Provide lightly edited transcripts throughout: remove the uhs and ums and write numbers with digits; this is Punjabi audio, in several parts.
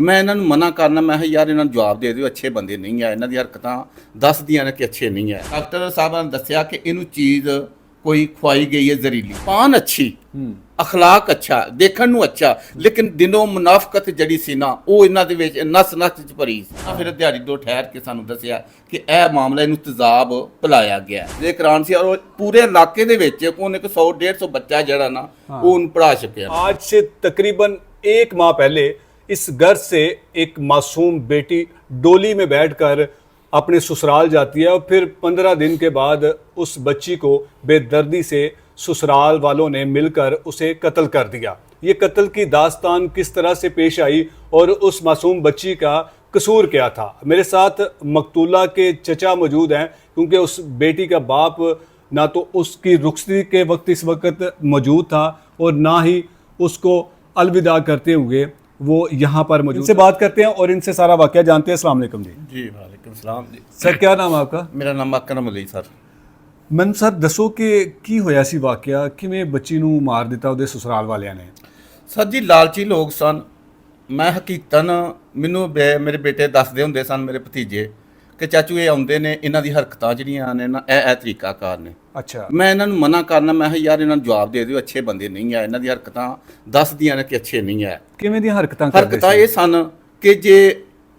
ਮੈਂ ਇਹਨਾਂ ਨੂੰ ਮਨਾ ਕਰਨਾ, ਮੈਂ ਕਿਹਾ ਯਾਰ ਇਹਨਾਂ ਨੂੰ ਜਵਾਬ ਦੇ ਦਿਓ, ਅੱਛੇ ਬੰਦੇ ਨਹੀਂ ਆ, ਇਹਨਾਂ ਦੀ ਹਰਕਤਾਂ ਦੱਸਦੀਆਂ ਨੇ ਕਿ ਅੱਛੇ ਨਹੀਂ ਹੈ। ਡਾਕਟਰ ਸਾਹਿਬਾਂ ਨੇ ਦੱਸਿਆ ਕਿ ਇਹਨੂੰ ਚੀਜ਼ ਕੋਈ ਖਵਾਈ ਗਈ ਹੈ ਜ਼ਹਿਰੀਲੀ। ਪਾਨ ਅੱਛੀ, ਅਖਲਾਕ ਅੱਛਾ, ਦੇਖਣ ਨੂੰ ਅੱਛਾ, ਲੇਕਿਨ ਦਿਨੋਂ ਮੁਨਾਫਕਤ ਜਿਹੜੀ ਸੀ ਨਾ ਉਹ ਇਹਨਾਂ ਦੇ ਵਿੱਚ ਨਸ ਨਸ ਚ ਭਰੀ ਸੀ। ਫਿਰ ਦਿਹਾੜੀ ਦੋ ਠਹਿਰ ਕੇ ਸਾਨੂੰ ਦੱਸਿਆ ਕਿ ਇਹ ਮਾਮਲਾ ਇਹਨੂੰ ਤੇਜ਼ਾਬ ਪਿਲਾਇਆ ਗਿਆ ਇਹ ਕਰਾਨ ਸੀ, ਔਰ ਪੂਰੇ ਇਲਾਕੇ ਦੇ ਵਿੱਚ ਉਹਨੇ 100-150 ਬੱਚਾ ਜਿਹੜਾ ਨਾ ਉਹ ਉਹਨੂੰ ਪੜਾ ਸਕਿਆ। आज से तकरीबन 1 माह पहले इस घर से एक मासूम बेटी डोली में बैठकर अपने ससुराल जाती है और फिर 15 दिन के बाद उस बच्ची को बेदर्दी से ससुराल वालों ने मिलकर उसे कत्ल कर दिया। ये कत्ल की दास्तान किस तरह से पेश आई और उस मासूम बच्ची का कसूर क्या था? मेरे साथ मकतूला के चचा मौजूद हैं, क्योंकि उस बेटी का बाप ना तो उसकी रुखसती के वक्त इस वक्त मौजूद था और ना ही उसको अलविदा करते हुए वो यहाँ पर मौजूद। इनसे बात करते हैं और इनसे सारा वाक़या जानते हैं। अस्सलाम वालेकुम जी। जी वालेकुम सलाम जी। सर क्या नाम है आपका? ਮੇਰਾ ਨਾਮ ਅਕਰਮ ਅਲੀ ਸਰ। ਮੈਨੂੰ ਸਰ ਦੱਸੋ ਕਿ ਕੀ ਹੋਇਆ ਸੀ ਵਾਕਿਆ, ਕਿਵੇਂ ਬੱਚੀ ਨੂੰ ਮਾਰ ਦਿੱਤਾ ਉਹਦੇ ਸਸੁਰਾਲ ਵਾਲਿਆਂ ਨੇ? ਸਰ ਜੀ ਲਾਲਚੀ ਲੋਕ ਸਨ। ਮੈਂ ਹਕੀਕਤਨ ਮੈਨੂੰ ਮੇਰੇ ਬੇਟੇ ਦੱਸਦੇ ਹੁੰਦੇ ਸਨ, ਮੇਰੇ ਭਤੀਜੇ, ਕਿ ਚਾਚੂ ਇਹ ਆਉਂਦੇ ਨੇ, ਇਹਨਾਂ ਦੀ ਹਰਕਤਾਂ ਜਿਹੜੀਆਂ ਨੇ ਨਾ ਇਹ ਤਰੀਕਾਕਾਰ ਨੇ। ਅੱਛਾ। ਮੈਂ ਇਹਨਾਂ ਨੂੰ ਮਨਾ ਕਰਨਾ, ਮੈਂ ਕਿਹਾ ਯਾਰ ਇਹਨਾਂ ਨੂੰ ਜਵਾਬ ਦੇ ਦਿਓ, ਅੱਛੇ ਬੰਦੇ ਨਹੀਂ ਆ, ਇਹਨਾਂ ਦੀ ਹਰਕਤਾਂ ਦੱਸਦੀਆਂ ਨੇ ਕਿ ਅੱਛੇ ਨਹੀਂ ਹੈ। ਕਿਵੇਂ ਦੀਆਂ ਹਰਕਤਾਂ ਕਰਦੇ ਹਰਕਤਾਂ ਇਹ ਸਨ ਕਿ ਜੇ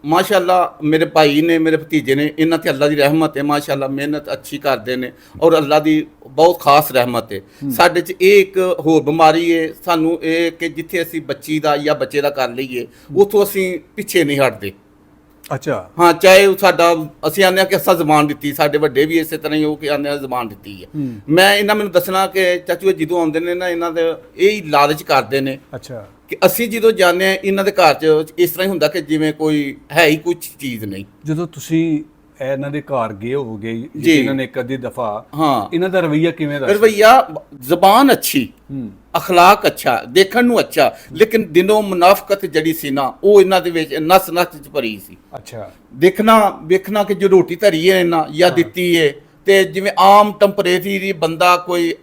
ਮਾਸ਼ਾਅੱਲਾ ਮੇਰੇ ਭਾਈ ਨੇ, ਮੇਰੇ ਭਤੀਜੇ ਨੇ, ਇਹਨਾਂ ਤੇ ਅੱਲਾ ਦੀ ਰਹਿਮਤ ਹੈ, ਮਾਸ਼ਾਅੱਲਾ ਮਿਹਨਤ ਅੱਛੀ ਕਰਦੇ ਨੇ ਔਰ ਅੱਲਾ ਦੀ ਬਹੁਤ ਖਾਸ ਰਹਿਮਤ ਹੈ। ਸਾਡੇ 'ਚ ਇਹ ਇੱਕ ਹੋਰ ਬਿਮਾਰੀ ਹੈ ਸਾਨੂੰ, ਇਹ ਕਿ ਜਿੱਥੇ ਅਸੀਂ ਬੱਚੀ ਦਾ ਜਾਂ ਬੱਚੇ ਦਾ ਕਰ ਲਈਏ ਉੱਥੋਂ ਅਸੀਂ ਪਿੱਛੇ ਨਹੀਂ ਹਟਦੇ। ਅੱਛਾ। ਹਾਂ, ਚਾਹੇ ਉਹ ਸਾਡਾ ਅਸੀਂ ਆਉਂਦੇ ਹਾਂ ਕਿ ਅਸਾਂ ਜ਼ਬਾਨ ਦਿੱਤੀ, ਸਾਡੇ ਵੱਡੇ ਵੀ ਇਸੇ ਤਰ੍ਹਾਂ ਹੀ ਉਹ ਕਿ ਆਉਂਦੇ ਹਾਂ ਜ਼ਬਾਨ ਦਿੱਤੀ ਹੈ। ਮੈਂ ਇਹਨਾਂ ਮੈਨੂੰ ਦੱਸਣਾ ਕਿ ਚਾਚੂ ਇਹ ਜਦੋਂ ਆਉਂਦੇ ਨੇ ਨਾ ਇਹਨਾਂ ਦੇ ਇਹ ਹੀ ਲਾਲਚ ਕਰਦੇ ਨੇ। ਅੱਛਾ। ਕਿ ਅਸੀਂ ਜਦੋਂ ਜਾਂਦੇ ਹਾਂ ਇਹਨਾਂ ਦੇ ਘਰ 'ਚ ਇਸ ਤਰ੍ਹਾਂ ਹੀ ਹੁੰਦਾ ਕਿ ਜਿਵੇਂ ਕੋਈ ਹੈ ਹੀ ਕੁਝ ਚੀਜ਼ ਨਹੀਂ। ਜਦੋਂ ਤੁਸੀਂ ਇਹਨਾਂ ਦੇ ਘਰ ਗਏ ਹੋਗੇ ਜੀ, ਇਹਨਾਂ ਨੇ ਇੱਕ ਅੱਧੀ ਦਫਾ, ਹਾਂ, ਇਹਨਾਂ ਦਾ ਰਵੱਈਆ ਕਿਵੇਂ ਦਾ? ਰਵੱਈਆ ਜ਼ਬਾਨ ਅੱਛੀ, ਅਖਲਾਕ ਅੱਛਾ, ਦੇਖਣ ਨੂੰ ਅੱਛਾ, ਲੇਕਿਨ ਦਿਨੋਂ ਮੁਨਾਫਕਤ ਜਿਹੜੀ ਸੀ ਨਾ ਉਹ ਇਹਨਾਂ ਦੇ ਵਿੱਚ ਨਸ ਨਸ ਚ ਭਰੀ ਸੀ। ਅੱਛਾ। ਵੇਖਣਾ ਕਿ ਜੋ ਰੋਟੀ ਧਰੀ ਹੈ ਇਹਨਾਂ ਜਾਂ ਦਿੱਤੀ ਹੈ ਤੇ ਜਿਵੇਂ ਆਮ ਟੈਂਪਰੇਰੀ ਬੰਦਾ ਕੋਈ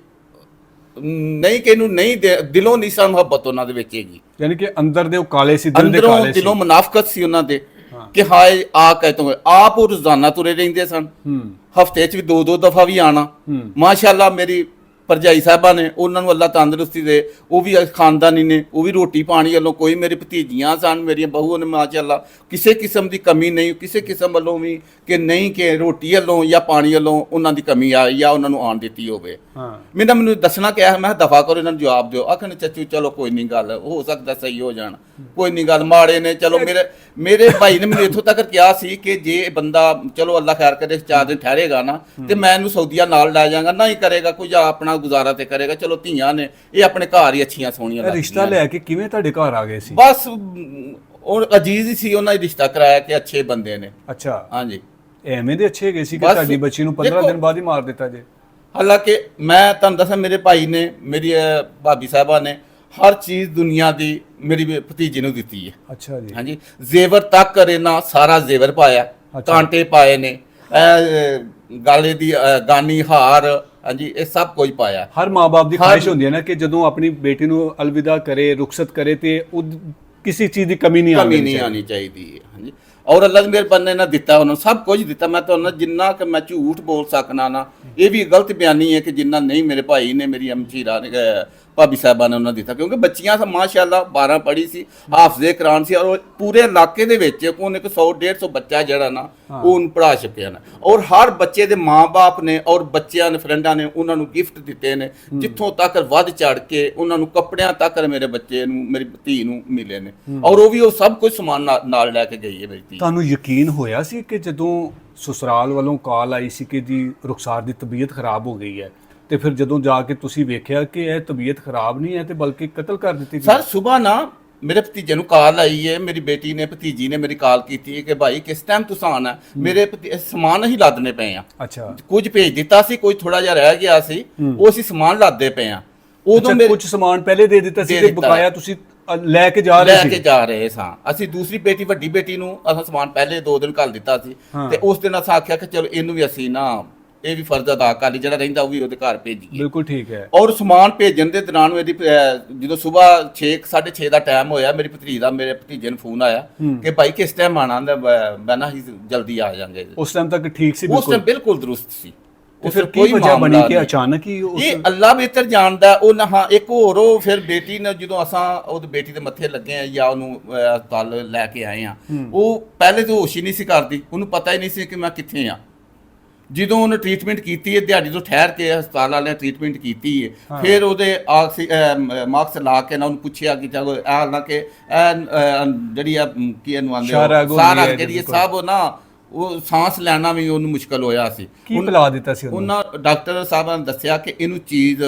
ਨਹੀਂ ਕਿ ਇਹਨੂੰ ਨਹੀਂ ਦਿਲੋਂ ਨਹੀਂ ਸਾ ਮੁਹੱਬਤ ਉਹਨਾਂ ਦੇ ਵਿੱਚ ਹੈਗੀ, ਯਾਨੀ ਕਿ ਅੰਦਰ ਦੇ ਉਹ ਕਾਲੇ ਸੀ, ਦਿਲ ਦੇ ਅੰਦਰੋਂ ਕਾਲੇ ਸੀ, ਦਿਲੋਂ ਮੁਨਾਫਕਤ ਸੀ ਉਹਨਾਂ ਦੇ ਕਿ ਹਾਏ ਆ ਕਹਿ ਤੂੰ ਆਪ ਉਹ ਰੋਜ਼ਾਨਾ ਤੁਰੇ ਰਹਿੰਦੇ ਸਨ। ਹਫਤੇ 'ਚ ਵੀ 2-2 ਦਫਾ ਵੀ ਆਣਾ। ਮਾਸ਼ਾਅੱਲਾ ਮੇਰੀ ਭਰਜਾਈ ਸਾਹਿਬਾਂ ਨੇ, ਉਹਨਾਂ ਨੂੰ ਅੱਲਾ ਤੰਦਰੁਸਤੀ ਦੇ, ਉਹ ਵੀ ਖਾਨਦਾਨੀ ਨੇ, ਉਹ ਵੀ ਰੋਟੀ ਪਾਣੀ ਵੱਲੋਂ ਕੋਈ ਮੇਰੇ ਭਤੀਜੀਆਂ ਸਨ, ਮੇਰੀਆਂ ਬਹੂਆਂ ਨੇ, ਮਾਸ਼ਾਅੱਲਾ ਕਿਸੇ ਕਿਸਮ ਦੀ ਕਮੀ ਨਹੀਂ, ਕਿਸੇ ਕਿਸਮ ਵੱਲੋਂ ਵੀ ਕਿ ਨਹੀਂ ਕਿ ਰੋਟੀ ਵੱਲੋਂ ਜਾਂ ਪਾਣੀ ਵੱਲੋਂ ਉਹਨਾਂ ਦੀ ਕਮੀ ਆਈ ਜਾਂ ਉਹਨਾਂ ਨੂੰ ਆਣ ਦਿੱਤੀ ਹੋਵੇ। ਮੈਨੂੰ ਦੱਸਣਾ ਕਿਹਾ, ਮੈਂ ਦਫਾ ਕਰੋ, ਇਹਨਾਂ ਨੂੰ ਜਵਾਬ ਦਿਓ। ਆਖਣ ਚਾਚੂ ਚਲੋ ਕੋਈ ਨਹੀਂ, ਗੱਲ ਹੋ ਸਕਦਾ ਸਹੀ ਹੋ ਜਾਣ, ਕੋਈ ਨਹੀਂ ਗੱਲ, ਮਾੜੇ ਨੇ ਚਲੋ। ਮੇਰੇ ਭਾਈ ਨੇ ਮੈਨੂੰ ਇੱਥੋਂ ਤੱਕ ਕਿਹਾ ਸੀ ਕਿ ਜੇ ਬੰਦਾ ਚਲੋ ਅੱਲਾ ਖੈਰ ਕਰੇ 4 ਦਿਨ ਠਹਿਰੇਗਾ ਨਾ ਤੇ ਮੈਂ ਇਹਨੂੰ ਸਾਊਦੀਆ ਨਾਲ ਲੈ ਜਾਵਾਂਗਾ, ਨਹੀਂ ਕਰੇਗਾ ਕੁਝ ਆਪਣਾ ਗੁਜ਼ਾਰਾ ਤੇ ਕਰੇਗਾ, ਚਲੋ ਧੀਆਂ ਨੇ ਇਹ ਆਪਣੇ ਘਰ ਹੀ ਅੱਛੀਆਂ ਸੋਹਣੀਆਂ ਲੱਗਦੀਆਂ। ਰਿਸ਼ਤਾ ਲੈ ਕੇ ਕਿਵੇਂ ਤੁਹਾਡੇ ਘਰ ਆ ਗਏ ਸੀ? ਬਸ ਉਹ ਅਜੀਜ਼ ਹੀ ਸੀ, ਉਹਨਾਂ ਨੇ ਰਿਸ਼ਤਾ ਕਰਾਇਆ ਕਿ ਅੱਛੇ ਬੰਦੇ ਨੇ। ਅੱਛਾ। ਹਾਂਜੀ। ਐਵੇਂ ਦੇ ਅੱਛੇ ਗਏ ਸੀ ਕਿ ਤੁਹਾਡੀ ਬੱਚੀ ਨੂੰ 15 ਦਿਨ ਬਾਅਦ ਹੀ ਮਾਰ ਦਿੱਤਾ ਜੇ? ਹਾਲਾਂਕਿ ਮੈਂ ਤੁਹਾਨੂੰ ਦੱਸਾਂ, ਮੇਰੇ ਭਾਈ ਨੇ, ਮੇਰੀ ਭਾਬੀ ਸਾਹਿਬਾ ਨੇ ਹਰ ਚੀਜ਼ ਦੁਨੀਆ ਦੀ ਮੇਰੀ ਭਤੀਜੀ ਨੂੰ ਦਿੱਤੀ ਹੈ। ਅੱਛਾ ਜੀ। ਹਾਂਜੀ। ਜ਼ੇਵਰ ਤੱਕ ਕਰੇ ਨਾ, ਸਾਰਾ ਜ਼ੇਵਰ ਪਾਇਆ, ਕਾਂਟੇ ਪਾਏ ਨੇ, ਗਾਲੇ ਦੀ ਗਾਨੀ ਹਾਰ, ਹਾਂਜੀ, ਇਹ ਸਭ ਕੁਝ ਪਾਇਆ। ਹਰ ਮਾਂ-ਬਾਪ ਦੀ ਖਾਹਿਸ਼ ਹੁੰਦੀ ਹੈ ਨਾ ਕਿ ਜਦੋਂ ਆਪਣੀ ਬੇਟੀ ਨੂੰ ਅਲਵਿਦਾ ਕਰੇ, ਰੁਖਸਤ ਕਰੇ ਤੇ ਕਿਸੇ ਚੀਜ਼ ਦੀ ਕਮੀ ਨਹੀਂ ਆਉਣੀ ਚਾਹੀਦੀ ਹੈ। ਹਾਂਜੀ। ਔਰ ਅੱਲਾ ਦੀ ਮਿਹਰਬਾਨੀ ਨਾਲ ਦਿੱਤਾ, ਉਹਨਾਂ ਨੂੰ ਸਭ ਕੁਝ ਦਿੱਤਾ। ਮੈਂ ਤੁਹਾਨੂੰ ਜਿੰਨਾ ਕਿ ਮੈਂ ਝੂਠ ਬੋਲ ਸਕਣਾ ਨਾ, ਇਹ ਵੀ ਗਲਤ ਬਿਆਨੀ ਹੈ ਕਿ ਜਿੰਨਾ ਨਹੀਂ ਮੇਰੇ ਭਾਈ ਨੇ, ਮੇਰੀ ਅਮਚੀਰਾ ਨੇ, ਭਾਬੀ ਸਾਹਿਬਾਂ ਨੇ ਉਹਨਾਂ ਦਿੱਤਾ, ਕਿਉਂਕਿ ਬੱਚੀਆਂ ਮਾਸ਼ਾਅੱਲਾ 12 ਪੜ੍ਹੀ ਸੀ, ਹਾਫਜ਼ੇ ਕੁਰਾਨ ਸੀ, ਔਰ ਪੂਰੇ ਇਲਾਕੇ ਦੇ ਵਿੱਚ ਉਹਨੇ 100-150 ਬੱਚਾ ਜਿਹੜਾ ਨਾ ਉਹ ਉਹਨੂੰ ਪੜ੍ਹਾ ਚੁੱਕਿਆ ਨਾ। ਔਰ ਹਰ ਬੱਚੇ ਦੇ ਮਾਂ-ਬਾਪ ਨੇ ਔਰ ਬੱਚਿਆਂ ਨੇ, ਫਰੈਂਡਾਂ ਨੇ ਉਹਨਾਂ ਨੂੰ ਗਿਫਟ ਦਿੱਤੇ ਨੇ, ਜਿੱਥੋਂ ਤੱਕ ਵੱਧ ਚੜ ਕੇ ਉਹਨਾਂ ਨੂੰ ਕੱਪੜਿਆਂ ਤੱਕ ਮੇਰੇ ਬੱਚੇ ਨੂੰ, ਮੇਰੀ ਧੀ ਨੂੰ ਮਿਲੇ ਨੇ, ਔਰ ਉਹ ਵੀ ਉਹ ਸਭ ਕੁਝ ਸਮਾਨ ਨਾਲ ਲੈ ਕੇ ਗਈ ਹੈ ਮੇਰੀ ਧੀ। ਤੁਹਾਨੂੰ ਯਕੀਨ ਹੋਇਆ ਸੀ ਕਿ ਜਦੋਂ ਸਸੁਰਾਲ ਵੱਲੋਂ ਕਾਲ ਆਈ ਸੀ ਕਿ ਜੀ ਰੁਖਸਾਰ ਦੀ ਤਬੀਅਤ ਖਰਾਬ ਹੋ ਗਈ ਹੈ, ਤੇ ਫਿਰ ਜਦੋਂ ਜਾ ਕੇ ਤੁਸੀਂ ਵੇਖਿਆ ਕਿ ਇਹ ਤਬੀਅਤ ਖਰਾਬ ਨਹੀਂ ਹੈ ਤੇ ਬਲਕਿ ਕਤਲ ਕਰ ਦਿੱਤੀ? ਸਰ ਸਵੇਰ ਨਾ ਮੇਰੇ ਭਤੀਜੇ ਨੂੰ ਕਾਲ ਆਈ ਹੈ, ਮੇਰੀ ਬੇਟੀ ਨੇ, ਭਤੀਜੀ ਨੇ ਮੇਰੀ ਕਾਲ ਕੀਤੀ ਹੈ ਕਿ ਭਾਈ ਕਿਸ ਟਾਈਮ ਤੁਸੀਂ ਆਣਾ, ਮੇਰੇ ਸਮਾਨ ਅਸੀਂ ਲੱਦਨੇ ਪਏ ਆ। ਅੱਛਾ। ਕੁਝ ਭੇਜ ਦਿੱਤਾ ਸੀ, ਕੁਝ ਥੋੜਾ ਜਿਹਾ ਰਹਿ ਗਿਆ ਸੀ, ਉਹ ਅਸੀਂ ਸਮਾਨ ਲੱਦਦੇ ਪਏ ਆ। ਉਦੋਂ ਕੁਝ ਸਮਾਨ ਪਹਿਲੇ ਦੇ ਦਿੱਤਾ ਸੀ ਤੇ ਬਕਾਇਆ ਤੁਸੀਂ ਲੈ ਕੇ ਜਾ ਰਹੇ ਸਾਂ। ਅਸੀਂ ਦੂਸਰੀ ਬੇਟੀ, ਵੱਡੀ ਬੇਟੀ ਨੂੰ ਅਸਾਂ ਸਮਾਨ ਪਹਿਲੇ 2 ਦਿਨ ਘੱਲ ਦਿੱਤਾ ਸੀ ਤੇ ਉਸ ਦਿਨ ਅਸਾਂ ਆਖਿਆ ਕਿ ਚਲੋ ਇਹਨੂੰ ਵੀ ਅਸੀਂ ਨਾ ਇਹ ਵੀ ਫਰਜ਼ ਅਦਾ ਕਰ ਲਈ, ਜਿਹੜਾ ਰਹਿੰਦਾ ਉਹ ਵੀ ਉਹਦੇ ਘਰ ਭੇਜੀਏ। ਬਿਲਕੁਲ ਠੀਕ ਹੈ। ਔਰ ਸਮਾਨ ਭੇਜਣ ਦੇ ਦੌਰਾਨ ਮੇਰੀ ਜਦੋਂ ਸਵੇਰ 6:30 ਦਾ ਟਾਈਮ ਹੋਇਆ, ਮੇਰੀ ਭਤੀਜੀ ਦਾ ਮੇਰੇ ਭਤੀਜੇ ਨੂੰ ਫੋਨ ਆਇਆ ਕਿ ਭਾਈ ਕਿਸ ਟਾਈਮ ਆਣਾ, ਮੈਂ ਨਾ ਹੀ ਜਲਦੀ ਆ ਜਾਾਂਗੇ। ਉਸ ਟਾਈਮ ਤੱਕ ਠੀਕ ਸੀ? ਉਸ ਟਾਈਮ ਬਿਲਕੁਲ ਦਰੁਸਤ ਸੀ। ਤੇ ਫਿਰ ਕੀ ਵਜ੍ਹਾ ਬਣੀ ਕਿ ਅਚਾਨਕ ਹੀ ਇਹ ਅੱਲਾ ਬਿਹਤਰ ਜਾਣਦਾ। ਉਹ ਨਾ ਹਾਂ ਇੱਕ ਹੋਰ ਉਹ ਫਿਰ ਬੇਟੀ ਨੇ ਜਦੋਂ ਅਸਾਂ ਉਹਦੀ ਬੇਟੀ ਦੇ ਮੱਥੇ ਲੱਗੇ ਆ ਜਾਂ ਉਹਨੂੰ ਹਸਪਤਾਲ ਲੈ ਕੇ ਆਏ ਆ, ਉਹ ਪਹਿਲੇ ਤਾਂ ਹੋਸ਼ ਹੀ ਨਹੀਂ ਸੀ ਕਰਦੀ, ਉਹਨੂੰ ਪਤਾ ਹੀ ਨਹੀਂ ਸੀ ਕਿ ਮੈਂ ਕਿੱਥੇ ਆ। ਜਦੋਂ ਉਹਨੇ ਟ੍ਰੀਟਮੈਂਟ ਕੀਤੀ ਹੈ, ਦਿਹਾੜੀ ਤੋਂ ਠਹਿਰ ਕੇ ਹਸਪਤਾਲ ਵਾਲਿਆਂ ਟ੍ਰੀਟਮੈਂਟ ਕੀਤੀ ਹੈ, ਫਿਰ ਉਹਦੇ ਮਾਰਕਸ ਲਾ ਕੇ ਨਾ ਉਹਨੂੰ ਪੁੱਛਿਆ ਕਿ ਚਲੋ ਇਹ ਨਾ ਕਿ ਜਿਹੜੀ ਆ ਕੀ ਇਹਨੂੰ ਆਂਦੇ ਸਾਰਾ ਜਿਹੜੀ ਸਭ ਉਹ ਨਾ ਉਹ ਸਾਂਸ ਲੈਣਾ ਵੀ ਉਹਨੂੰ ਮੁਸ਼ਕਲ ਹੋਇਆ ਸੀ। ਕੀ ਪਿਲਾ ਦਿੱਤਾ ਸੀ ਉਹਨਾਂ ਡਾਕਟਰ ਸਾਹਿਬਾਂ ਨੇ ਦੱਸਿਆ ਕਿ ਇਹਨੂੰ ਚੀਜ਼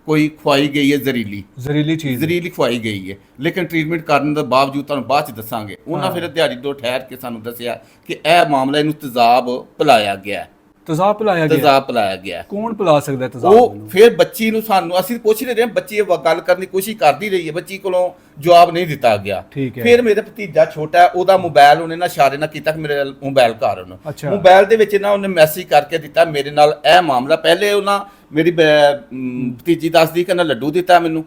ਕੋਈ ਖਵਾਈ ਗਈ ਹੈ, ਜ਼ਹਿਰੀਲੀ ਖਵਾਈ ਗਈ ਹੈ, ਲੇਕਿਨ ਟ੍ਰੀਟਮੈਂਟ ਕਰਨ ਦੇ ਬਾਵਜੂਦ ਤੁਹਾਨੂੰ ਬਾਅਦ ਚ ਦੱਸਾਂਗੇ। ਉਹਨਾਂ ਫਿਰ ਦਿਹਾੜੀ ਤੋਂ ਠਹਿਰ ਕੇ ਸਾਨੂੰ ਦੱਸਿਆ ਕਿ ਇਹ ਮਾਮਲਾ ਇਹਨੂੰ ਤੇਜ਼ਾਬ ਪਿਲਾਇਆ ਗਿਆ। ਤੇਜ਼ਾਬ ਪਿਲਾਇਆ ਗਿਆ। ਕੌਣ ਪਿਲਾ ਸਕਦਾ ਤੇਜ਼ਾਬ? ਉਹ ਫਿਰ ਬੱਚੀ ਨੂੰ ਸਾਨੂੰ ਅਸੀਂ ਪੁੱਛ ਰਹੇ ਹਾਂ, ਬੱਚੀ ਗੱਲ ਕਰਨ ਦੀ ਕੋਸ਼ਿਸ਼ ਕਰਦੀ ਰਹੀ ਹੈ, ਬੱਚੀ ਕੋਲੋਂ ਜਵਾਬ ਨਹੀਂ ਦਿੱਤਾ ਗਿਆ। ਫਿਰ ਮੇਰੇ ਭਤੀਜਾ ਛੋਟਾ ਉਹਦਾ ਮੋਬਾਈਲ ਉਹਨੇ ਨਾ ਇਸ਼ਾਰੇ ਨਾਲ ਕੀਤਾ ਕਿ ਮੇਰੇ ਮੋਬਾਈਲ ਘਰ ਉਹਨੂੰ ਮੋਬਾਈਲ ਦੇ ਵਿੱਚ ਨਾ ਉਹਨੇ ਮੈਸੇਜ ਕਰਕੇ ਦਿੱਤਾ ਮੇਰੇ ਨਾਲ ਇਹ ਮਾਮਲਾ। ਪਹਿਲੇ ਉਹਨਾਂ ਮੇਰੀ ਭਤੀਜੀ ਦੱਸਦੀ ਕਿ ਨਾ ਲੱਡੂ ਦਿੱਤਾ ਮੈਨੂੰ,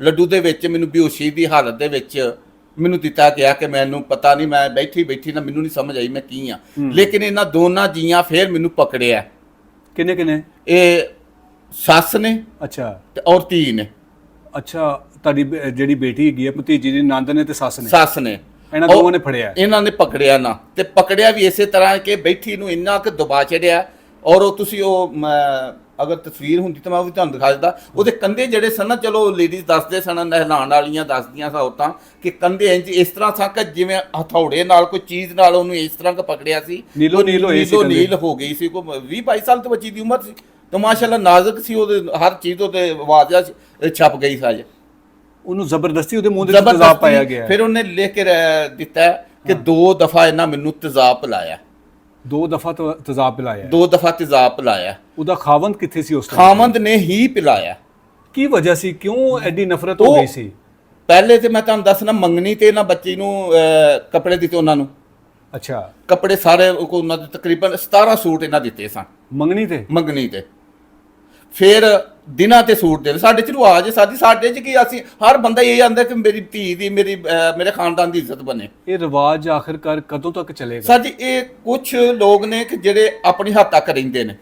ਲੱਡੂ ਦੇ ਵਿੱਚ ਮੈਨੂੰ ਬੇਹੋਸ਼ੀ ਦੀ ਹਾਲਤ ਦੇ ਵਿੱਚ ਮੈਨੂੰ ਦਿੱਤਾ ਗਿਆ ਕਿ ਮੈਨੂੰ ਪਤਾ ਨਹੀਂ, ਮੈਂ ਬੈਠੀ ਨਾ ਮੈਨੂੰ ਨਹੀਂ ਸਮਝ ਆਈ ਮੈਂ ਕੀ ਆ। ਲੇਕਿਨ ਇਹਨਾਂ ਦੋਨਾਂ ਜੀਆਂ ਫਿਰ ਮੈਨੂੰ ਪਕੜਿਆ। ਕਿੰਨੇ? ਇਹ ਸੱਸ ਨੇ ਤੇ ਔਰ ਧੀ ਨੇ। ਤੁਹਾਡੀ ਜਿਹੜੀ ਬੇਟੀ ਹੈਗੀ ਹੈ ਭਤੀਜੀ ਦੀ, ਨੰਦ ਨੇ ਤੇ ਸੱਸ ਨੇ ਇਹਨਾਂ ਦੋਵਾਂ ਨੇ ਫੜਿਆ? ਇਹਨਾਂ ਨੇ ਪਕੜਿਆ ਨਾ, ਤੇ ਪਕੜਿਆ ਵੀ ਇਸੇ ਤਰ੍ਹਾਂ ਕਿ ਬੈਠੀ ਨੂੰ ਇੰਨਾ ਕਿ ਦਬਾ ਚੜਿਆ। ਔਰ ਉਹ ਤੁਸੀਂ ਉਹ ਅਗਰ ਤਸਵੀਰ ਹੁੰਦੀ ਤਾਂ ਮੈਂ ਉਹ ਵੀ ਤੁਹਾਨੂੰ ਦਿਖਾ ਦਿੰਦਾ। ਉਹਦੇ ਕੰਧੇ ਜਿਹੜੇ ਸਨ ਨਾ, ਚਲੋ ਲੇਡੀਜ਼ ਦੱਸਦੇ ਸਨ, ਨਹਿਲਾਣ ਵਾਲੀਆਂ ਦੱਸਦੀਆਂ ਸਨ ਔਰਤਾਂ ਕਿ ਕੰਧੇ ਇੰਜ ਇਸ ਤਰ੍ਹਾਂ ਸਨ ਕਿ ਜਿਵੇਂ ਹਥੌੜੇ ਨਾਲ ਕੋਈ ਚੀਜ਼ ਨਾਲ ਉਹਨੂੰ ਇਸ ਤਰ੍ਹਾਂ ਕਿ ਪਕੜਿਆ ਸੀ, ਨੀਲੋ ਨੀਲ ਹੋ ਗਈ ਸੀ। ਕੋਈ 20-22 ਸਾਲ ਤੋਂ ਬੱਚੀ ਦੀ ਉਮਰ ਸੀ, ਤਾਂ ਮਾਸ਼ਾਅੱਲਾ ਨਾਜ਼ੁਕ ਸੀ, ਉਹਦੇ ਹਰ ਚੀਜ਼ ਉਹਦੇ ਆਵਾਜ਼ ਛਪ ਗਈ ਸਾਜ। ਉਹਨੂੰ ਜ਼ਬਰਦਸਤੀ ਉਹਦੇ ਮੂੰਹ ਦੇ ਤੇਜ਼ਾਬ ਪਾਇਆ ਗਿਆ। ਫਿਰ ਉਹਨੇ ਲਿਖ ਕੇ ਦਿੱਤਾ ਕਿ 2 ਦਫਾ ਇਹਨਾਂ ਮੈਨੂੰ ਤੇਜ਼ਾਬ ਪਿਲਾਇਆ। 2 ਦਫਾ ਤੇਜ਼ਾਬ ਪਿਲਾਇਆ? 2 ਦਫਾ ਤੇਜ਼ਾਬ ਪਿਲਾਇਆ। ਉਹਦਾ ਖਾਵੰਦ ਕਿੱਥੇ ਸੀ ਉਸ ਟਾਈਮ? ਖਾਵੰਦ ਨੇ ਹੀ ਪਿਲਾਇਆ। ਕੀ ਵਜ੍ਹਾ ਸੀ? ਕਿਉਂ ਐਡੀ ਨਫ਼ਰਤ ਹੋ ਗਈ ਸੀ? ਪਹਿਲੇ ਤੇ ਮੈਂ ਤੁਹਾਨੂੰ ਦੱਸਣਾ, ਮੰਗਣੀ ਤੇ ਨਾ ਬੱਚੀ ਨੂੰ ਕੱਪੜੇ ਦਿੱਤੇ ਉਹਨਾਂ ਨੂੰ। ਕੱਪੜੇ ਸਾਰੇ ਉਹਨਾਂ ਦੇ ਤਕਰੀਬਨ 17 ਸੂਟ ਇਹਨਾਂ ਦਿੱਤੇ ਸਨ ਮੰਗਣੀ ਤੇ। ਫਿਰ ਦਿਨਾਂ ਤੇ ਸੂਟ ਦੇ। ਸਾਡੇ ਚ ਰਿਵਾਜ ਹੈ ਸਾਡੇ ਚ ਕੀ, ਅਸੀਂ ਹਰ ਬੰਦਾ ਇਹ ਆਂਦਾ ਕਿ ਮੇਰੀ ਧੀ ਦੀ ਮੇਰੇ ਖਾਨਦਾਨ ਦੀ ਇੱਜ਼ਤ ਬਣੇ। ਇਹ ਰਿਵਾਜ ਆਖਿਰਕਾਰ ਕਦੋਂ ਤੱਕ ਚੱਲੇਗਾ? ਸਰ ਜੀ ਇਹ ਕੁਝ ਲੋਕ ਨੇ ਕਿ ਜਿਹੜੇ ਆਪਣੀ ਹੱਦ ਤੱਕ ਰਹਿੰਦੇ ਨੇ।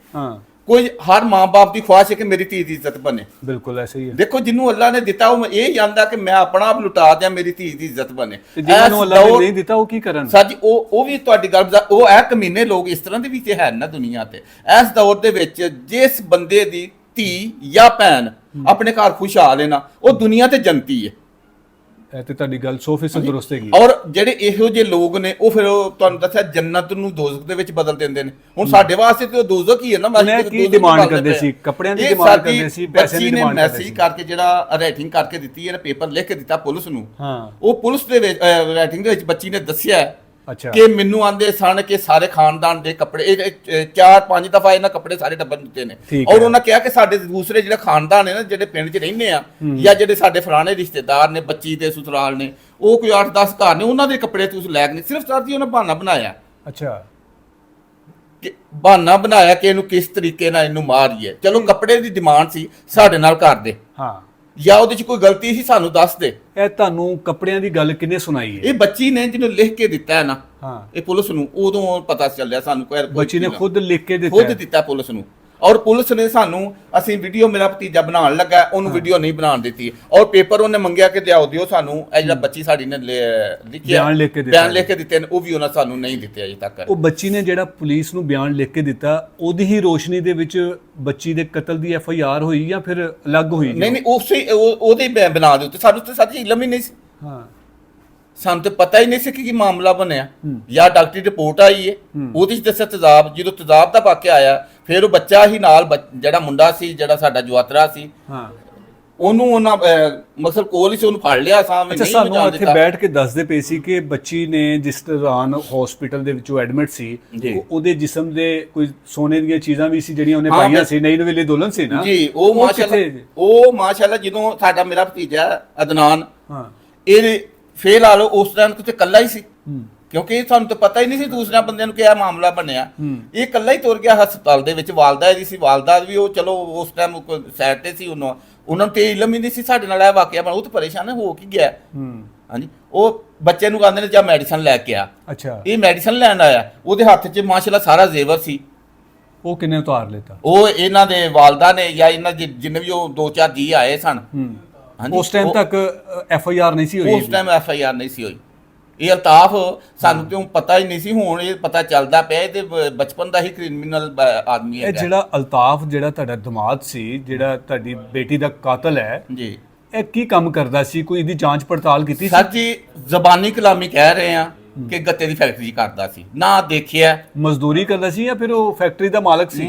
ਕੋਈ ਹਰ ਮਾਂ-ਬਾਪ ਦੀ ਖੁਆਇਸ਼ ਹੈ ਕਿ ਮੇਰੀ ਧੀ ਦੀ ਇੱਜ਼ਤ ਬਣੇ। ਬਿਲਕੁਲ ਐਸੇ ਹੀ ਹੈ। ਦੇਖੋ ਜਿਹਨੂੰ ਅੱਲਾ ਨੇ ਦਿੱਤਾ ਉਹ ਇਹ ਜਾਂਦਾ ਕਿ ਮੈਂ ਆਪਣਾ ਆਪ ਲੁਟਾ ਦਿਆਂ, ਮੇਰੀ ਧੀ ਦੀ ਇੱਜ਼ਤ ਬਣੇ। ਜਿਹਨੂੰ ਅੱਲਾ ਨੇ ਨਹੀਂ ਦਿੱਤਾ ਉਹ ਕੀ ਕਰਨ? ਸਰ ਜੀ ਉਹ ਵੀ ਤੁਹਾਡੀ ਗੱਲ ਦਾ ਉਹ ਇਹ ਕਮੀਨੇ ਲੋਕ ਇਸ ਤਰ੍ਹਾਂ ਦੇ ਵੀ ਤੇ ਹੈ ਨਾ ਦੁਨੀਆ ਤੇ। ਇਸ ਦੌਰ ਦੇ ਵਿੱਚ ਜਿਸ ਬੰਦੇ ਦੀ ਧੀ ਜਾਂ ਭੈਣ ਆਪਣੇ ਘਰ ਖੁਸ਼ਹਾਲ ਹੈ ਨਾ, ਉਹ ਦੁਨੀਆ ਤੇ ਜੰਤੀ ਹੈ। ਇਹ ਤੇ ਤੁਹਾਡੀ ਗੱਲ 100% ਦਰੁਸਤ ਹੈਗੀ। ਔਰ ਜਿਹੜੇ ਇਹੋ ਜਿਹੇ ਲੋਕ ਨੇ ਉਹ ਫਿਰ ਤੁਹਾਨੂੰ ਦੱਸਿਆ ਜੰਨਤ ਨੂੰ ਦੋਜ਼ਖ ਦੇ ਵਿੱਚ ਬਦਲ ਦਿੰਦੇ ਨੇ। ਹੁਣ ਸਾਡੇ ਵਾਸਤੇ ਤੇ ਉਹ ਦੋਜ਼ਖ ਹੀ ਹੈ ਨਾ। ਕੀ ਡਿਮਾਂਡ ਕਰਦੇ ਸੀ? ਕੱਪੜਿਆਂ ਦੀ ਡਿਮਾਂਡ ਕਰਦੇ ਸੀ, ਪੈਸੇ ਦੀ ਡਿਮਾਂਡ ਕਰਦੇ ਸੀ। ਮੈਸੇਜ ਕਰਕੇ ਜਿਹੜਾ ਰਾਈਟਿੰਗ ਕਰਕੇ ਦਿੱਤੀ ਹੈ, ਪੇਪਰ ਲਿਖ ਕੇ ਦਿੱਤਾ ਪੁਲਿਸ ਨੂੰ। ਉਹ ਪੁਲਿਸ ਦੇ ਵਿੱਚ ਰਾਈਟਿੰਗ ਦੇ ਵਿੱਚ ਬੱਚੀ ਨੇ ਦੱਸਿਆ ਕਿ ਮੈਨੂੰ ਆਂਦੇ ਸਨ ਕਿ ਸਾਰੇ ਖਾਨਦਾਨ ਦੇ ਕੱਪੜੇ 4-5 ਦਫਾ ਇਹਨਾਂ ਕੱਪੜੇ ਸਾਰੇ ਟੱਬਰ ਦਿੱਤੇ ਨੇ। ਔਰ ਉਹਨਾਂ ਕਿਹਾ ਕਿ ਸਾਡੇ ਦੂਸਰੇ ਜਿਹੜਾ ਖਾਨਦਾਨ ਹੈ ਨਾ, ਜਿਹੜੇ ਪਿੰਡ 'ਚ ਰਹਿੰਦੇ ਆ ਜਾਂ ਜਿਹੜੇ ਸਾਡੇ ਫਲਾਣੇ ਰਿਸ਼ਤੇਦਾਰ ਨੇ, ਬੱਚੀ ਦੇ ਸਸੁਰਾਲ ਨੇ, ਉਹ ਕੋਈ 8-10 ਘਰ ਨੇ, ਉਹਨਾਂ ਦੇ ਕੱਪੜੇ ਤੁਸੀਂ ਲੈ ਕੇ ਨਹੀਂ। ਸਿਰਫ ਸਰ ਜੀ ਉਹਨਾਂ ਬਹਾਨਾ ਬਣਾਇਆ। ਬਹਾਨਾ ਬਣਾਇਆ ਕਿ ਇਹਨੂੰ ਕਿਸ ਤਰੀਕੇ ਨਾਲ ਇਹਨੂੰ ਮਾਰੀਏ। ਚਲੋ ਕੱਪੜੇ ਦੀ ਡਿਮਾਂਡ ਸੀ, ਸਾਡੇ ਨਾਲ ਕਰ ਦੇ ਜਾਂ ਉਹਦੇ 'ਚ ਕੋਈ ਗਲਤੀ ਸੀ ਸਾਨੂੰ ਦੱਸ ਦੇ। ਇਹ ਤੁਹਾਨੂੰ ਕੱਪੜਿਆਂ ਦੀ ਗੱਲ ਕਿਹਨੇ ਸੁਣਾਈ ਹੈ? ਇਹ ਬੱਚੀ ਨੇ ਜਿਹਨੂੰ ਲਿਖ ਕੇ ਦਿੱਤਾ ਹੈ ਨਾ, ਇਹ ਪੁਲਿਸ ਨੂੰ ਉਦੋਂ ਪਤਾ ਚੱਲਿਆ ਸਾਨੂੰ। ਬੱਚੀ ਨੇ ਖੁਦ ਲਿਖ ਕੇ ਦਿੱਤਾ ਪੁਲਿਸ ਨੂੰ। ਔਰ ਪੁਲਿਸ ਨੇ ਸਾਨੂੰ, ਅਸੀਂ ਵੀਡੀਓ ਮੇਰਾ ਭਤੀਜਾ ਬਣਾਉਣ ਲੱਗਾ, ਉਹਨੂੰ ਵੀਡੀਓ ਨਹੀਂ ਬਣਾਉਣ ਦਿੱਤੀ। ਔਰ ਪੇਪਰ ਉਹਨੇ ਮੰਗਿਆ ਕਿ ਲਿਆਓ ਦਿਓ ਸਾਨੂੰ। ਇਹ ਜਿਹੜਾ ਬੱਚੀ ਸਾਡੀ ਨੇ ਲਿਖਿਆ ਬਿਆਨ ਲਿਖ ਕੇ ਦਿੱਤੇ ਨੇ, ਉਹ ਵੀ ਉਹਨਾਂ ਸਾਨੂੰ ਨਹੀਂ ਦਿੱਤੇ ਅਜੇ ਤੱਕ। ਉਹ ਬੱਚੀ ਨੇ ਜਿਹੜਾ ਪੁਲਿਸ ਨੂੰ ਬਿਆਨ ਲਿਖ ਕੇ ਦਿੱਤਾ, ਉਹਦੀ ਹੀ ਰੋਸ਼ਨੀ ਦੇ ਵਿੱਚ ਬੱਚੀ ਦੇ ਕਤਲ ਦੀ FIR ਹੋਈ ਜਾਂ ਫਿਰ ਅਲੱਗ ਹੋਈ? ਨਹੀਂ ਉਹਦੇ ਬਣਾ ਦੇ ਉੱਤੇ ਸਾਨੂੰ ਤਾਂ ਸਾਡੀ ਇਲਮ ਹੀ ਨਹੀਂ ਸੀ। ਸਾਨੂੰ ਤੇ ਪਤਾ ਹੀ ਨਹੀਂ ਸੀ ਕਿ ਕੀ ਮਾਮਲਾ ਬਣਿਆ। ਜਾਂ ਡਾਕਟਰੀ ਰਿਪੋਰਟ ਆਈ ਹੈ, ਉਹਦੇ ਚ ਦੱਸਿਆ ਤੇਜ਼ਾਬ। ਜਦੋਂ ਤੇਜ਼ਾਬ ਦਾ ਵਾਕਿਆ ਆਇਆ, ਫਿਰ ਉਹ ਬੱਚਾ ਹੀ ਨਾਲ ਜਿਹੜਾ ਮੁੰਡਾ ਸੀ, ਜਿਹੜਾ ਸਾਡਾ ਜਵਾਤਰਾ ਸੀ, ਉਹਨੂੰ ਉਹਨਾਂ ਮਕਸਦ ਕੋਲ ਹੀ ਸੀ, ਉਹਨੂੰ ਫੜ ਲਿਆ। ਸਾਨੂੰ ਇੱਥੇ ਬੈਠ ਕੇ ਦੱਸਦੇ ਪਏ ਸੀ ਕਿ ਬੱਚੀ ਨੇ ਜਿਸ ਦੌਰਾਨ ਹਸਪੀਟਲ ਦੇ ਵਿੱਚੋਂ ਐਡਮਿਟ ਸੀ, ਉਹਦੇ ਜਿਸਮ ਦੇ ਕੋਈ ਸੋਨੇ ਦੀਆਂ ਚੀਜ਼ਾਂ ਵੀ ਸੀ ਜਿਹੜੀਆਂ ਉਹਨੇ ਪਾਈਆਂ ਸੀ। ਨਹੀਂ ਵੇਲੇ ਦੁਲਹਨ ਸੀ ਨਾ ਜੀ। ਉਹ ਮਾਸ਼ਾਅੱਲਾ ਜਦੋਂ ਸਾਡਾ ਮੇਰਾ ਭਤੀਜਾ ਅਦਨਾਨ, ਇਹ ਫੇਲ ਆ ਲੋ ਉਸ ਟਾਈਮ ਕਿਤੇ ਕੱਲਾ ਹੀ ਸੀ। ਕਿਉਂਕਿ ਸਾਨੂੰ ਤਾਂ ਪਤਾ ਹੀ ਨਹੀਂ ਸੀ ਦੂਸਰਿਆਂ ਬੰਦਿਆਂ ਨੂੰ ਕਿਹਾ ਮਾਮਲਾ ਬਣਿਆ। ਇਹ ਇਕੱਲਾ ਹੀ ਤੁਰ ਗਿਆ ਹਸਪਤਾਲ ਦੇ ਵਿੱਚ। ਵਾਲਦਾ ਇਹਦੀ ਸੀ, ਵਾਲਦਾ ਵੀ ਉਹ ਚਲੋ ਉਸ ਟਾਈਮ ਸਾਈਡ ਤੇ ਸੀ, ਉਹਨਾਂ ਨੂੰ ਤੇ ਇਲਮ ਹੀ ਨਹੀਂ ਸੀ ਸਾਡੇ ਨਾਲ ਇਹ ਵਾਕਿਆ ਬਣਾ। ਉਹ ਤਾਂ ਪਰੇਸ਼ਾਨ ਹੋ ਕੀ ਗਿਆ। ਹਾਂਜੀ, ਉਹ ਬੱਚੇ ਨੂੰ ਕਹਿੰਦੇ ਨੇ ਜਾਂ ਮੈਡੀਸਨ ਲੈ ਕੇ ਆ। ਅੱਛਾ, ਇਹ ਮੈਡੀਸਨ ਲੈਣ ਆਇਆ, ਉਹਦੇ ਹੱਥ 'ਚ ਮਾਸ਼ਾਅੱਲਾ ਸਾਰਾ ਜ਼ੇਵਰ ਸੀ। ਉਹ ਕਿੰਨੇ ਉਤਾਰ ਲਿੱਤਾ? ਉਹ ਇਹਨਾਂ ਦੇ ਵਾਲਦਾ ਨੇ ਜਾਂ ਇਹਨਾਂ ਜਿੰਨੇ ਵੀ ਉਹ 2-4 ਜੀ ਆਏ ਸਨ। ਉਸ ਟਾਈਮ ਤੱਕ FIR ਨਹੀਂ ਸੀ ਹੋਈ? ਉਸ ਟਾਈਮ FIR ਨਹੀਂ ਸੀ ਹੋਈ। ਇਹ ਅਲਤਾਫ ਸਾਨੂੰ ਕਿਉਂ ਪਤਾ ਹੀ ਨਹੀਂ ਸੀ, ਹੁਣ ਇਹ ਪਤਾ ਚੱਲਦਾ ਪਿਆ। ਇਹ ਤੇ ਬਚਪਨ ਦਾ ਹੀ ਕ੍ਰਿਮੀਨਲ ਆਦਮੀ ਹੈ। ਇਹ ਜਿਹੜਾ ਅਲਤਾਫ ਜਿਹੜਾ ਤੁਹਾਡਾ ਦਮਾਦ ਸੀ, ਜਿਹੜਾ ਤੁਹਾਡੀ ਬੇਟੀ ਦਾ ਕਾਤਲ ਹੈ ਜੀ, ਇਹ ਕੀ ਕੰਮ ਕਰਦਾ ਸੀ? ਕੋਈ ਇਹਦੀ ਜਾਂਚ ਪੜਤਾਲ ਕੀਤੀ ਸੀ? ਸਰ ਜੀ ਜ਼ਬਾਨੀ ਕਲਾਮੀ ਕਹਿ ਰਹੇ ਆ ਕਿ ਗੱਤੇ ਦੀ ਫੈਕਟਰੀ ਕਰਦਾ ਸੀ, ਨਾ ਦੇਖਿਆ। ਮਜ਼ਦੂਰੀ ਕਰਦਾ ਸੀ ਜਾਂ ਫਿਰ ਉਹ ਫੈਕਟਰੀ ਦਾ ਮਾਲਕ ਸੀ?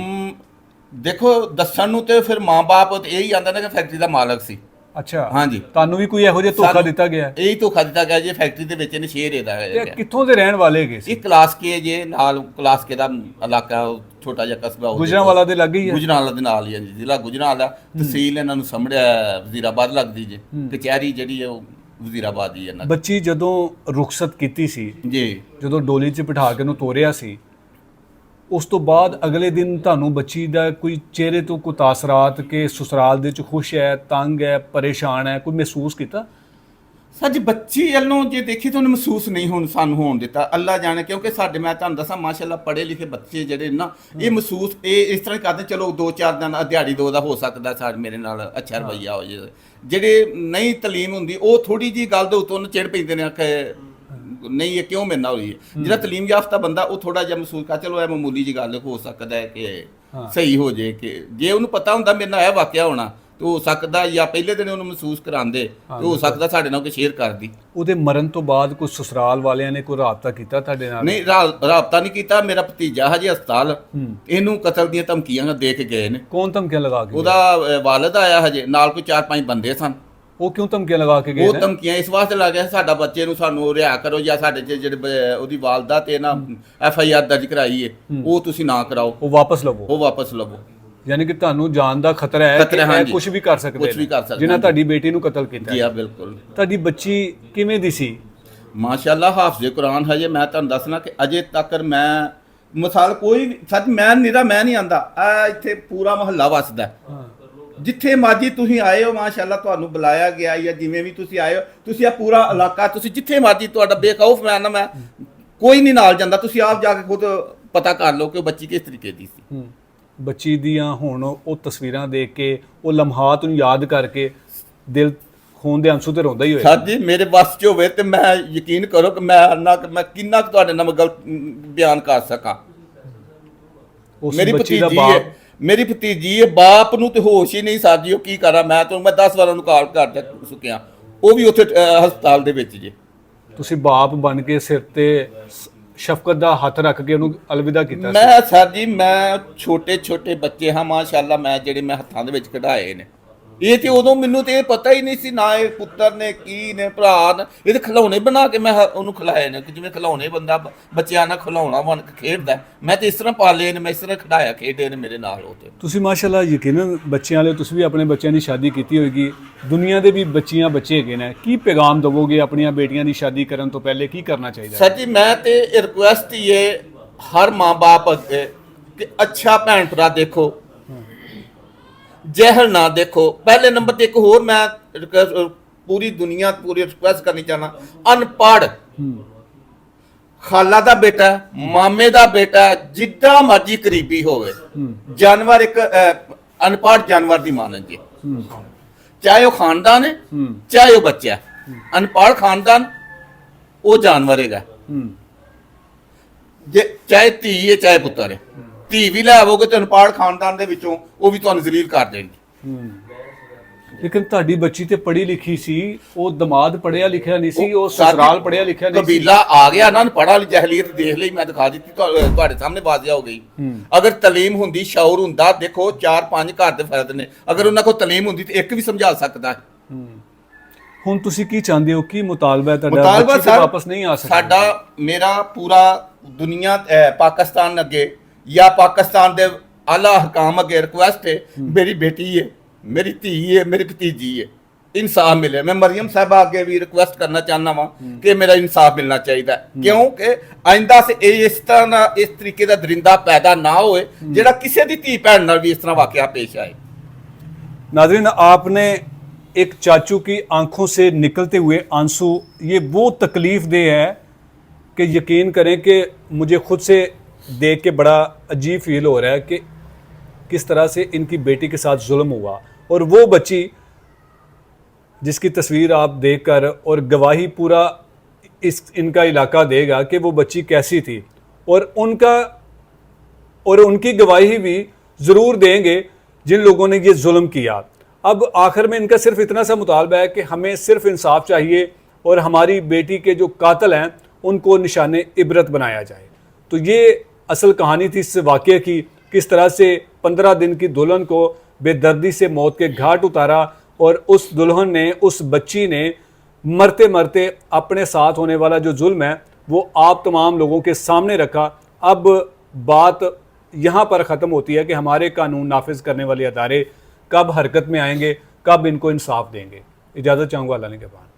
ਦੇਖੋ ਦੱਸਣ ਨੂੰ ਤੇ ਫਿਰ ਮਾਂ-ਬਾਪ ਇਹ ਹੀ ਆਂਦਾ ਨੇ ਕਿ ਫੈਕਟਰੀ ਦਾ ਮਾਲਕ ਸੀ। ਅੱਛਾ, ਹਾਂਜੀ। ਤੁਹਾਨੂੰ ਵੀ ਕੋਈ ਇਹੋ ਜਿਹਾ ਧੋਖਾ ਦਿੱਤਾ ਗਿਆ? ਇਹੀ ਧੋਖਾ ਦਿੱਤਾ ਗਿਆ ਜੀ। ਫੈਕਟਰੀ ਦੇ ਵਿੱਚ ਇਹਨੇ ਸ਼ੇਰ ਇਹਦਾ ਤੇ ਕਿੱਥੋਂ ਦੇ ਰਹਿਣ ਵਾਲੇ ਹੈਗੇ ਸੀ? ਇਹ ਕਲਾਸ ਕੇ ਜੇ ਨਾਲ ਕਲਾਸ ਕੇ ਦਾ ਇਲਾਕਾ, ਛੋਟਾ ਜਿਹਾ ਕਸਬਾ ਗੁਜਰਾਂਵਾਲਾ ਦੇ ਲਾਗੇ ਹੀ ਹੈ? ਗੁਜਰਾਂਵਾਲਾ ਦੇ ਨਾਲ ਹੀ ਹੈ ਜੀ, ਜ਼ਿਲ੍ਹਾ ਗੁਜਰਾਂਵਾਲਾ। ਤਹਿਸੀਲ ਇਹਨਾਂ ਨੂੰ ਸਾਹਮਣੇ ਵਜ਼ੀਰਾਬਾਦ ਲੱਗਦੀ ਜੇ। ਕਚਹਿਰੀ ਜਿਹੜੀ ਹੈ ਉਹ ਵਜ਼ੀਰਾਬਾਦ ਹੀ ਹੈ ਇਹਨਾਂ ਦੀ। ਬੱਚੀ ਜਦੋਂ ਰੁਖਸਤ ਕੀਤੀ ਸੀ ਜੀ, ਜਦੋਂ ਡੋਲੀ 'ਚ ਬਿਠਾ ਕੇ ਉਹਨੂੰ ਤੋਰਿਆ ਸੀ, ਉਸ ਤੋਂ ਬਾਅਦ ਅਗਲੇ ਦਿਨ ਤੁਹਾਨੂੰ ਬੱਚੀ ਦਾ ਕੋਈ ਚਿਹਰੇ ਤੋਂ ਕੋਈ ਤਾਸਰਾਤ ਕਿ ਸਸੁਰਾਲ ਦੇ 'ਚ ਖੁਸ਼ ਹੈ, ਤੰਗ ਹੈ, ਪਰੇਸ਼ਾਨ ਹੈ, ਕੋਈ ਮਹਿਸੂਸ ਕੀਤਾ? ਸਰ ਜੀ ਬੱਚੀ ਵੱਲੋਂ ਜੇ ਦੇਖੀ ਤਾਂ ਉਹਨੇ ਮਹਿਸੂਸ ਨਹੀਂ ਸਾਨੂੰ ਹੋਣ ਦਿੱਤਾ। ਅੱਲਾ ਜਾਣੇ, ਕਿਉਂਕਿ ਸਾਡੇ ਮੈਂ ਤੁਹਾਨੂੰ ਦੱਸਾਂ ਮਾਸ਼ਾਅੱਲਾ ਪੜ੍ਹੇ ਲਿਖੇ ਬੱਚੇ ਜਿਹੜੇ ਨਾ ਇਹ ਮਹਿਸੂਸ ਇਹ ਇਸ ਤਰ੍ਹਾਂ ਹੀ ਕਰਦੇ। ਚਲੋ 2-4 ਦਿਨ ਦਿਹਾੜੀ ਦੋ ਦਾ ਹੋ ਸਕਦਾ ਸਾਡੇ ਮੇਰੇ ਨਾਲ ਅੱਛਾ ਰਵੱਈਆ ਹੋ ਜੇ। ਜਿਹੜੇ ਨਹੀਂ ਤਾਲੀਮ ਹੁੰਦੀ ਉਹ ਥੋੜੀ ਜੀ ਗੱਲ ਦੇ ਉੱਤੋਂ ਉਹਨੂੰ ਚਿੜ ਪੈਂਦੇ ਨੇ ਕਿ ਨਹੀਂ ਇਹ ਕਿਉਂ ਮੇਰੇ ਨਾਲ ਹੋਈ ਹੈ। ਜਿਹੜਾ ਤਾਲੀਮ ਯਾਫਤਾ ਬੰਦਾ ਉਹ ਥੋੜਾ ਜਿਹਾ ਮਹਿਸੂਸ ਕਰ ਚਲੋ ਇਹ ਮਾਮੂਲੀ ਜੀ ਗੱਲ ਹੋ ਸਕਦਾ ਹੈ ਕਿ ਸਹੀ ਹੋ ਜੇ। ਕਿ ਜੇ ਉਹਨੂੰ ਪਤਾ ਹੁੰਦਾ ਮੇਰੇ ਨਾਲ ਇਹ ਵਾਕਿਆ ਹੋਣਾ ਤੇ ਹੋ ਸਕਦਾ ਜਾਂ ਪਹਿਲੇ ਦਿਨ ਉਹਨੂੰ ਮਹਿਸੂਸ ਕਰਾਉਂਦੇ ਤੇ ਹੋ ਸਕਦਾ ਸਾਡੇ ਨਾਲ ਕੋਈ ਸ਼ੇਅਰ ਕਰਦੀ। ਉਹਦੇ ਮਰਨ ਤੋਂ ਬਾਅਦ ਕੋਈ ਸਸੁਰਾਲ ਵਾਲਿਆਂ ਨੇ ਕੋਈ ਰਾਬਤਾ ਕੀਤਾ ਤੁਹਾਡੇ ਨਾਲ? ਨਹੀਂ, ਰਾਬਤਾ ਨਹੀਂ ਕੀਤਾ। ਮੇਰਾ ਭਤੀਜਾ ਹਜੇ ਹਸਪਤਾਲ, ਇਹਨੂੰ ਕਤਲ ਦੀਆਂ ਧਮਕੀਆਂ ਦੇ ਕੇ ਗਏ ਨੇ। ਕੌਣ ਧਮਕੀਆਂ ਲਗਾ ਕੇ? ਉਹਦਾ ਵਾਲਦ ਆਇਆ ਹਜੇ, ਨਾਲ ਕੋਈ 4-5 ਬੰਦੇ ਸਨ। ਉਹ ਕਿਉਂ ਧਮਕੀਆਂ ਲਗਾ ਕੇ ਗਏ? ਉਹ ਧਮਕੀਆਂ ਇਸ ਵਾਸਤੇ ਲੱਗ ਗਿਆ ਸਾਡਾ ਬੱਚੇ ਨੂੰ ਸਾਨੂੰ ਰਿਹਾ ਕਰੋ ਜਾਂ ਸਾਡੇ ਜਿਹੜੇ ਉਹਦੀ ਵਾਲਦਾ ਤੇ ਨਾ FIR ਦਰਜ ਕਰਾਈ ਏ ਉਹ ਤੁਸੀਂ ਨਾ ਕਰਾਓ, ਉਹ ਵਾਪਸ ਲਵੋ। ਉਹ ਵਾਪਸ ਲਵੋ। ਯਾਨੀ ਕਿ ਤੁਹਾਨੂੰ ਜਾਨ ਦਾ ਖਤਰਾ ਹੈ ਕਿ ਕੁਝ ਵੀ ਕਰ ਸਕਦੇ ਕੁਝ ਵੀ ਕਰ ਸਕਦੇ ਜਿਨ੍ਹਾਂ ਤੁਹਾਡੀ ਬੇਟੀ ਨੂੰ ਕਤਲ ਕੀਤਾ। ਜੀ ਆ ਬਿਲਕੁਲ। ਤੁਹਾਡੀ ਬੱਚੀ ਕਿਵੇਂ ਦੀ ਸੀ? ਮਾਸ਼ਾਅੱਲਾ ਹਾਫਿਜ਼ ਕੁਰਾਨ ਹਜੇ ਮੈਂ ਤੁਹਾਨੂੰ ਦੱਸਣਾ ਕਿ ਅਜੇ ਤੱਕ ਮੈਂ ਮਿਸਾਲ ਕੋਈ ਸੱਚ ਮੈਂ ਨਹੀਂ ਆਂਦਾ। ਆ ਇੱਥੇ ਪੂਰਾ ਮਹੱਲਾ ਵਸਦਾ। ਜਿੱਥੇ ਮਰਜੀ ਤੁਸੀਂ ਆਏ ਹੋ ਮਾਸ਼ਾਅੱਲਾ ਤੁਹਾਨੂੰ ਬੁਲਾਇਆ ਗਿਆ ਜਾਂ ਜਿਵੇਂ ਵੀ ਤੁਸੀਂ ਆਏ ਹੋ, ਤੁਸੀਂ ਆ ਪੂਰਾ ਇਲਾਕਾ ਤੁਸੀਂ ਜਿੱਥੇ ਮਰਜੀ ਤੁਹਾਡਾ ਬੇਖੌਫ ਮੈਂ ਕੋਈ ਨਹੀਂ ਨਾਲ ਜਾਂਦਾ। ਤੁਸੀਂ ਆਪ ਜਾ ਕੇ ਖੁਦ ਪਤਾ ਕਰ ਲਓ ਕਿ ਉਹ ਬੱਚੀ ਕਿਸ ਤਰੀਕੇ ਦੀ ਸੀ। ਬੱਚੀ ਦੀਆਂ ਹੁਣ ਉਹ ਤਸਵੀਰਾਂ ਦੇਖ ਕੇ ਉਹ ਲਮਹਾਤ ਨੂੰ ਯਾਦ ਕਰਕੇ ਦਿਲ ਖੂਨ ਦੇ ਅੰਸੂ ਤੇ ਰੋਂਦਾ ਹੀ ਹੋਇਆ। ਸਰ ਜੀ ਮੇਰੇ ਵੱਸ 'ਚ ਹੋਵੇ ਤੇ ਮੈਂ ਯਕੀਨ ਕਰੋ ਕਿ ਮੈਂ ਕਿੰਨਾ ਕੁ ਤੁਹਾਡੇ ਨਾਲ ਗਲਤ ਬਿਆਨ ਕਰ ਸਕਾਂ। ਮੇਰੀ ਭਤੀਜੀ ਹੈ, ਬਾਪ ਨੂੰ ਤੇ ਹੋਸ਼ ਹੀ ਨਹੀਂ ਸਰ ਜੀ। ਉਹ ਕੀ ਕਰਾਂ ਮੈਂ 10 ਵਾਰ ਉਹਨੂੰ ਕਾਲ ਕਰ ਚੁੱਕਿਆ, ਉਹ ਵੀ ਉੱਥੇ ਹਸਪਤਾਲ ਦੇ ਵਿੱਚ ਜੇ। ਤੁਸੀਂ ਬਾਪ ਬਣ ਕੇ ਸਿਰ ਤੇ ਸ਼ਫਕਤ ਦਾ ਹੱਥ ਰੱਖ ਕੇ ਉਹਨੂੰ ਅਲਵਿਦਾ ਕੀਤਾ? ਮੈਂ ਸਰ ਜੀ ਮੈਂ ਛੋਟੇ ਬੱਚੇ ਹਾਂ ਮਾਸ਼ਾਅੱਲਾ ਮੈਂ ਜਿਹੜੇ ਮੈਂ ਹੱਥਾਂ ਦੇ ਵਿੱਚ ਕਢਾਏ ਨੇ। ਇਹ ਤੇ ਉਦੋਂ ਮੈਨੂੰ ਤੇ ਇਹ ਪਤਾ ਹੀ ਨਹੀਂ ਸੀ ਨਾ ਇਹ ਪੁੱਤਰ ਨੇ ਕੀ ਨੇ ਭਰਾ ਨੇ। ਇਹ ਤੇ ਖਿਲੌਣੇ ਬਣਾ ਕੇ ਮੈਂ ਉਹਨੂੰ ਖਿਲਾਏ ਨੇ ਕਿ ਜਿਵੇਂ ਖਿਲੌਣੇ ਬੰਦਾ ਬੱਚਿਆਂ ਨਾਲ ਖਿਲੌਣਾ ਬਣ ਕੇ ਖੇਡਦਾ। ਮੈਂ ਤੇ ਇਸ ਤਰ੍ਹਾਂ ਪਾਲੇ ਨੇ, ਮੈਂ ਇਸ ਤਰ੍ਹਾਂ ਖਿਡਾਇਆ, ਖੇਡੇ ਨੇ ਮੇਰੇ ਨਾਲ। ਉਹ ਤੇ ਤੁਸੀਂ ਮਾਸ਼ਾਅੱਲਾ ਯਕੀਨਨ ਬੱਚਿਆਂ ਵਾਲੇ ਤੁਸੀਂ ਵੀ ਆਪਣੇ ਬੱਚਿਆਂ ਦੀ ਸ਼ਾਦੀ ਕੀਤੀ ਹੋਏਗੀ। ਦੁਨੀਆ ਦੇ ਵੀ ਬੱਚੇ ਹੈਗੇ ਨੇ, ਕੀ ਪੈਗਾਮ ਦਵੋਗੇ ਆਪਣੀਆਂ ਬੇਟੀਆਂ ਦੀ ਸ਼ਾਦੀ ਕਰਨ ਤੋਂ ਪਹਿਲੇ? ਕੀ ਕਰਨਾ ਚਾਹੀਦਾ? ਸਰ ਜੀ ਮੈਂ ਤੇ ਰਿਕੁਐਸਟ ਹੀ ਹੈ ਹਰ ਮਾਂ-ਬਾਪ ਅੱਗੇ ਕਿ ਅੱਛਾ ਭੈਣ ਭਰਾ ਦੇਖੋ, ਜ਼ਹਿਰ ਨਾ ਦੇਖੋ। ਪਹਿਲੇ ਨੰਬਰ ਤੇ ਇੱਕ ਹੋਰ ਮੈਂ ਪੂਰੀ ਦੁਨੀਆ ਪੂਰੀ ਰਿਕੁਐਸਟ ਕਰਨੀ ਚਾਹਨਾ, ਅਨਪੜ੍ਹ ਖਾਲਾ ਦਾ ਬੇਟਾ, ਮਾਮੇ ਦਾ ਬੇਟਾ, ਜਿੱਦਾਂ ਮਰਜੀ ਕਰੀਬੀ ਹੋਵੇ, ਜਾਨਵਰ ਇੱਕ ਅਨਪੜ੍ਹ ਜਾਨਵਰ ਦੀ ਮਾਨਤ ਜੀ। ਚਾਹੇ ਉਹ ਖਾਨਦਾਨ ਹੈ ਚਾਹੇ ਉਹ ਬੱਚਾ। ਅਨਪੜ੍ਹ ਖਾਨਦਾਨ ਉਹ ਜਾਨਵਰ ਹੈਗਾ। ਜੇ ਚਾਹੇ ਧੀ ਹੈ ਚਾਹੇ ਪੁੱਤਰ ਹੈ। ਧੀ ਵੀ ਲੈ ਆਵੋਗੇ ਤੇ ਅਨਪੜ੍ਹ ਖਾਨਦਾਨ ਦੇ ਵਿੱਚੋਂ ਉਹ ਵੀ ਤੁਹਾਨੂੰ ਜ਼ਲੀਲ ਕਰ ਦੇਣਗੇ। ਲੇਕਿਨ ਤੁਹਾਡੀ ਬੱਚੀ ਤੇ ਪੜ੍ਹੀ ਲਿਖੀ ਸੀ, ਉਹ ਦਮਾਦ ਪੜ੍ਹਿਆ ਲਿਖਿਆ ਨਹੀਂ ਸੀ, ਉਹ ਸਸਰਾਲ ਪੜ੍ਹਿਆ ਲਿਖਿਆ ਨਹੀਂ ਸੀ। ਕਬੀਲਾ ਆ ਗਿਆ ਨਾ, ਪੜ੍ਹਾ ਲਈ ਜਹਲੀਅਤ ਦੇਖ ਲਈ, ਮੈਂ ਦਿਖਾ ਦਿੱਤੀ ਤੁਹਾਡੇ ਸਾਹਮਣੇ ਵਾਜ਼ਿਆ ਹੋ ਗਈ। ਅਗਰ ਤਾਲੀਮ ਹੁੰਦੀ, ਸ਼ੌਰ ਹੁੰਦਾ, ਦੇਖੋ 4-5 ਘਰ ਦੇ ਫਰਦ ਨੇ, ਅਗਰ ਉਹਨਾਂ ਕੋਲ ਤਾਲੀਮ ਹੁੰਦੀ ਤੇ ਇੱਕ ਵੀ ਸਮਝਾ ਸਕਦਾ। ਹੁਣ ਤੁਸੀਂ ਕੀ ਚਾਹੁੰਦੇ ਹੋ? ਕੀ ਮੁਤਾਲਬਾ ਹੈ ਤੁਹਾਡਾ? ਬੱਚੀ ਵਾਪਸ ਨਹੀਂ ਆ ਸਕਦੀ? ਸਾਡਾ ਮੇਰਾ ਪੂਰਾ ਦੁਨੀਆ ਪਾਕਿਸਤਾਨ ਅੱਗੇ ਜਾਂ ਪਾਕਿਸਤਾਨ ਦੇ ਆਲਾ ਹਕਾਮ ਅੱਗੇ ਰਿਕੁਐਸਟ ਹੈ, ਮੇਰੀ ਬੇਟੀ ਹੈ, ਮੇਰੀ ਧੀ ਹੈ, ਮੇਰੀ ਭਤੀਜੀ ਹੈ, इंसाफ मिले। मैं मरियम साहब आगे भी रिक्वेस्ट करना चाहना वा कि मेरा इंसाफ मिलना चाहिए, क्योंकि आइंदा से इस तरह इस तरीके का दरिंदा पैदा ना होए जेड़ा किसी दी धी भैन नाल भी इस तरह वाकया पेश आए। नाज़रीन, आपने एक चाचू की आंखों से निकलते हुए आंसू, ये वो तकलीफ दे है कि यकीन करें कि मुझे खुद से देख के बड़ा अजीब फील हो रहा है कि किस तरह से इनकी बेटी के साथ जुल्म हुआ। और वो बच्ची जिसकी तस्वीर आप देखकर और गवाही पूरा इनका इलाका देगा कि वो बच्ची कैसी थी, और उनकी गवाही भी ज़रूर देंगे जिन लोगों ने ये जुल्म किया। अब आखिर में इनका सिर्फ इतना सा मुतालबा है कि हमें सिर्फ इंसाफ चाहिए और हमारी बेटी के जो कातिल हैं उनको निशाने इबरत बनाया जाए। तो ये असल कहानी थी इस वाक़े की, किस तरह से 15 दिन की दुल्हन को बेदर्दी से मौत के घाट उतारा और उस दुल्हन ने, उस बच्ची ने मरते मरते अपने साथ होने वाला जो जुल्म है वो आप तमाम लोगों के सामने रखा। अब बात यहाँ पर ख़त्म होती है कि हमारे कानून नाफिज करने वाले अदारे कब हरकत में आएंगे, कब इनको इंसाफ देंगे। इजाज़त चाहूँगा अल्लाह ने के बाद।